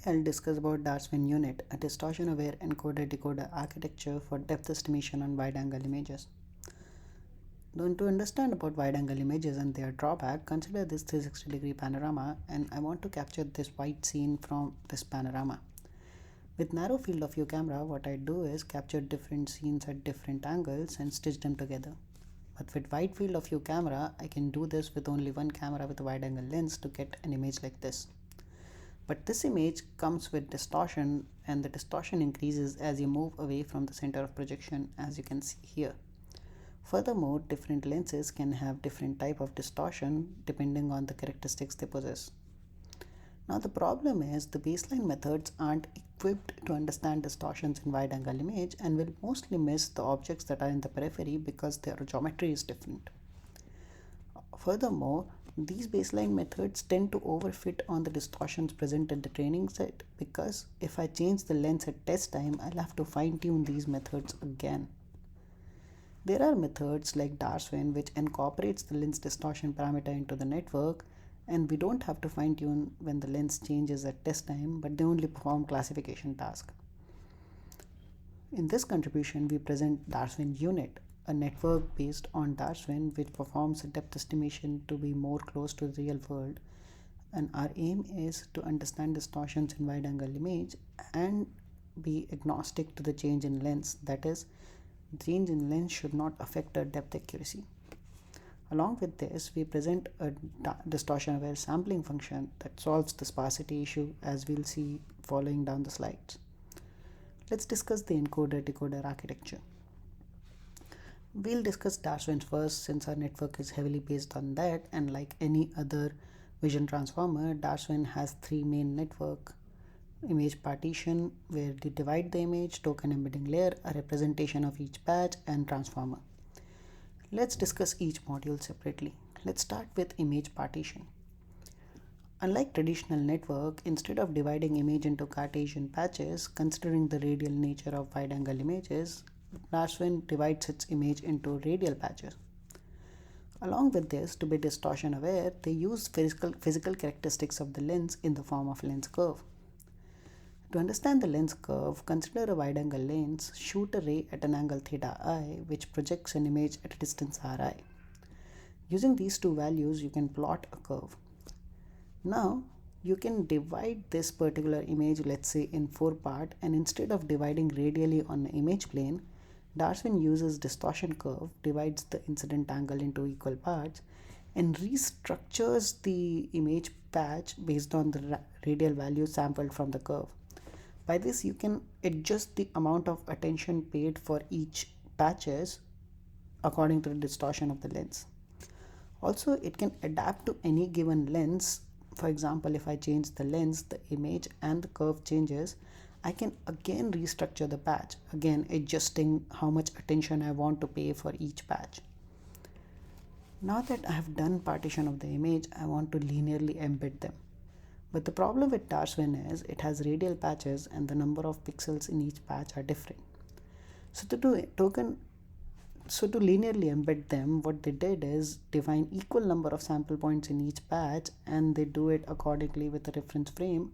I'll discuss about DarSwin-Unet, a distortion-aware encoder-decoder architecture for depth estimation on wide-angle images. Now, to understand about wide-angle images and their drawback, consider this 360-degree panorama, and I want to capture this wide scene from this panorama. With narrow field of view camera, what I do is capture different scenes at different angles and stitch them together. But with wide field of view camera, I can do this with only one camera with a wide-angle lens to get an image like this. But this image comes with distortion, and the distortion increases as you move away from the center of projection, as you can see here. Furthermore, different lenses can have different type of distortion depending on the characteristics they possess. Now the problem is the baseline methods aren't equipped to understand distortions in wide-angle image and will mostly miss the objects that are in the periphery because their geometry is different. Furthermore, these baseline methods tend to overfit on the distortions present in the training set because if I change the lens at test time, I'll have to fine-tune these methods again. There are methods like DarSwin which incorporates the lens distortion parameter into the network, and we don't have to fine-tune when the lens changes at test time, but they only perform classification task. In this contribution, we present DarSwin-Unet, a network based on DarSwin which performs a depth estimation to be more close to the real world, and our aim is to understand distortions in wide-angle image and be agnostic to the change in lens. That is, change in lens should not affect our depth accuracy. Along with this, we present a distortion-aware sampling function that solves the sparsity issue, as we'll see following down the slides. Let's discuss the encoder-decoder architecture. We'll discuss DarSwin first since our network is heavily based on that, and like any other vision transformer, DarSwin has three main network: image partition, where they divide the image, token embedding layer, a representation of each patch, and transformer. Let's discuss each module separately. Let's start with image partition. Unlike traditional network, instead of dividing image into Cartesian patches, considering the radial nature of wide-angle images, DarSwin divides its image into radial patches. Along with this, to be distortion aware, they use physical characteristics of the lens in the form of lens curve. To understand the lens curve, consider a wide-angle lens, shoot a ray at an angle theta I, which projects an image at a distance Ri. Using these two values, you can plot a curve. Now, you can divide this particular image, let's say, in 4 parts, and instead of dividing radially on the image plane, DarSwin uses distortion curve, divides the incident angle into equal parts, and restructures the image patch based on the radial value sampled from the curve. By this, you can adjust the amount of attention paid for each patches according to the distortion of the lens. Also, it can adapt to any given lens. For example, if I change the lens, the image and the curve changes, I can again restructure the patch, again adjusting how much attention I want to pay for each patch. Now that I have done partition of the image, I want to linearly embed them. But the problem with DarSwin is it has radial patches and the number of pixels in each patch are different. So to linearly embed them, what they did is define equal number of sample points in each patch, and they do it accordingly with a reference frame.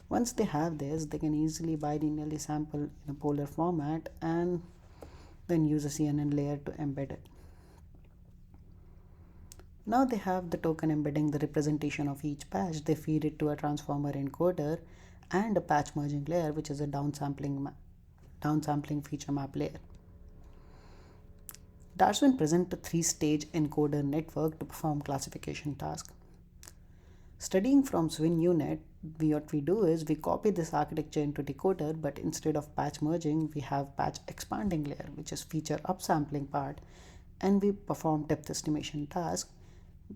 Once they have this, they can easily bilinearly sample in a polar format and then use a CNN layer to embed it. Now they have the token embedding the representation of each patch. They feed it to a transformer encoder and a patch merging layer, which is a downsampling feature map layer. DarSwin presents a 3-stage encoder network to perform classification task. Studying from Swin-Unet, what we do is we copy this architecture into decoder, but instead of patch merging, we have patch expanding layer, which is feature upsampling part, and we perform depth estimation task.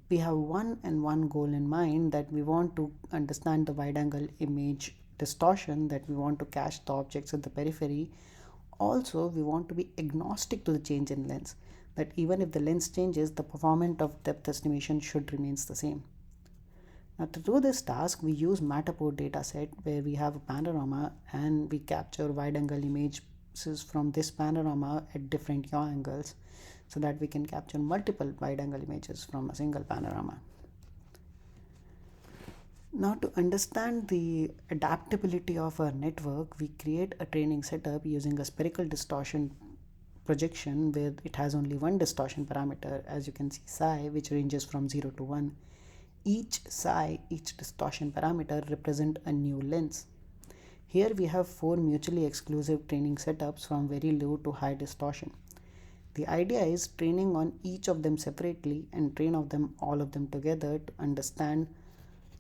We have one goal in mind, that we want to understand the wide-angle image distortion, that we want to cache the objects at the periphery. Also, we want to be agnostic to the change in lens, that even if the lens changes, the performance of depth estimation should remains the same. Now to do this task, we use Matterport dataset where we have a panorama and we capture wide-angle images from this panorama at different yaw angles, so that we can capture multiple wide-angle images from a single panorama. Now, to understand the adaptability of our network, we create a training setup using a spherical distortion projection where it has only one distortion parameter, as you can see psi, which ranges from 0 to 1. Each distortion parameter represent a new lens. Here we have 4 mutually exclusive training setups from very low to high distortion. The idea is training on each of them separately and train of them all of them together to understand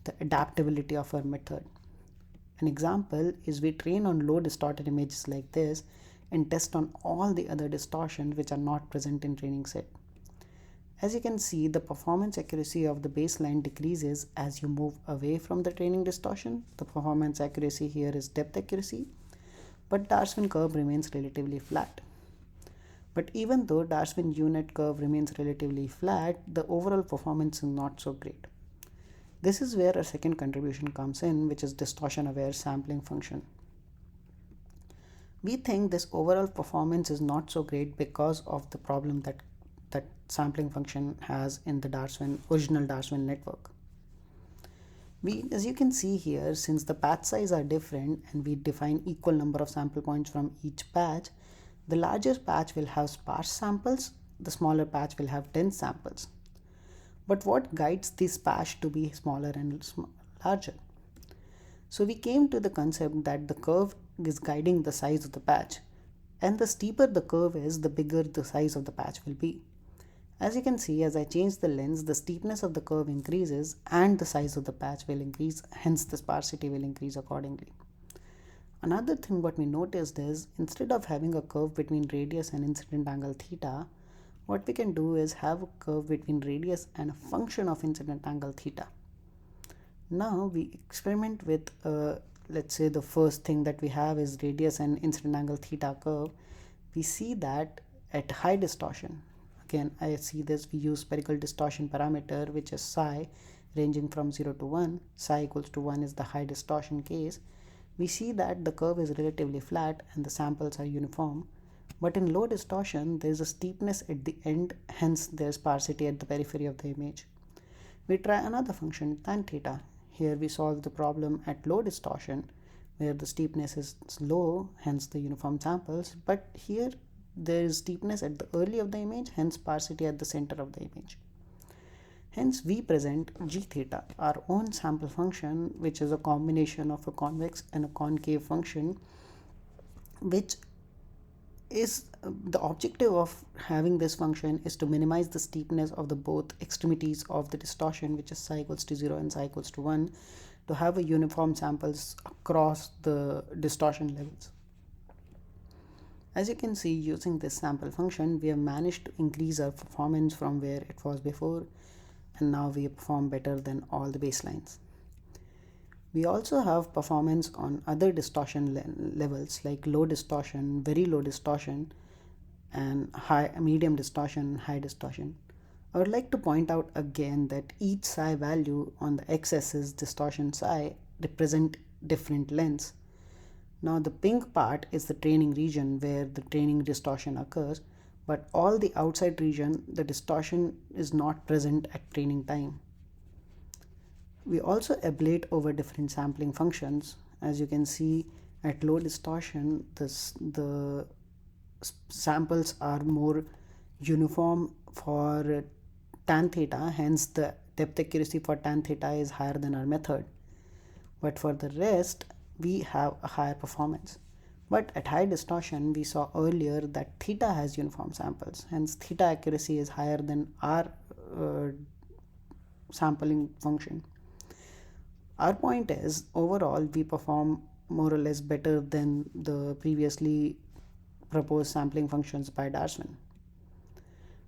the adaptability of our method. An example is we train on low distorted images like this and test on all the other distortions which are not present in training set. As you can see, the performance accuracy of the baseline decreases as you move away from the training distortion. The performance accuracy here is depth accuracy, but DarSwin curve remains relatively flat. But even though DarSwin-Unet curve remains relatively flat, the overall performance is not so great. This is where a second contribution comes in, which is distortion-aware sampling function. We think this overall performance is not so great because of the problem that sampling function has in the original DarSwin network. As you can see here, since the patch size are different and we define equal number of sample points from each patch, the larger patch will have sparse samples, the smaller patch will have dense samples. But what guides this patch to be smaller and larger? So we came to the concept that the curve is guiding the size of the patch, and the steeper the curve is, the bigger the size of the patch will be. As you can see, as I change the lens, the steepness of the curve increases and the size of the patch will increase, hence the sparsity will increase accordingly. Another thing what we noticed is, instead of having a curve between radius and incident angle theta, what we can do is have a curve between radius and a function of incident angle theta. Now we experiment with, let's say the first thing that we have is radius and incident angle theta curve. We see that at high distortion, again I see this, we use spherical distortion parameter which is psi ranging from 0 to 1. Psi equals to 1 is the high distortion case. We see that the curve is relatively flat and the samples are uniform. But in low distortion, there is a steepness at the end, hence there is sparsity at the periphery of the image. We try another function, tan theta. Here we solve the problem at low distortion, where the steepness is low, hence the uniform samples. But here there is steepness at the early of the image, hence sparsity at the center of the image. Hence we present g theta, our own sample function, which is a combination of a convex and a concave function, which is the objective of having this function is to minimize the steepness of the both extremities of the distortion, which is psi equals to 0 and psi equals to 1, to have a uniform samples across the distortion levels. As you can see, using this sample function, we have managed to increase our performance from where it was before, and now we perform better than all the baselines. We also have performance on other distortion levels like low distortion, very low distortion, and medium distortion, high distortion. I would like to point out again that each psi value on the x-axis distortion psi represent different lengths. Now the pink part is the training region where the training distortion occurs, but all the outside region, the distortion is not present at training time. We also ablate over different sampling functions. As you can see, at low distortion, the samples are more uniform for tan theta, hence the depth accuracy for tan theta is higher than our method. But for the rest, we have a higher performance. But at high distortion, we saw earlier that theta has uniform samples, hence theta accuracy is higher than our sampling function. Our point is, overall, we perform more or less better than the previously proposed sampling functions by DarSwin.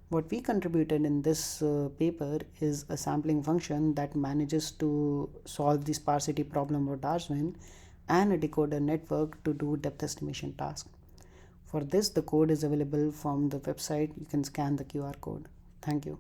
What we contributed in this paper is a sampling function that manages to solve the sparsity problem of DarSwin and a decoder network to do depth estimation task. For this, the code is available from the website. You can scan the QR code. Thank you.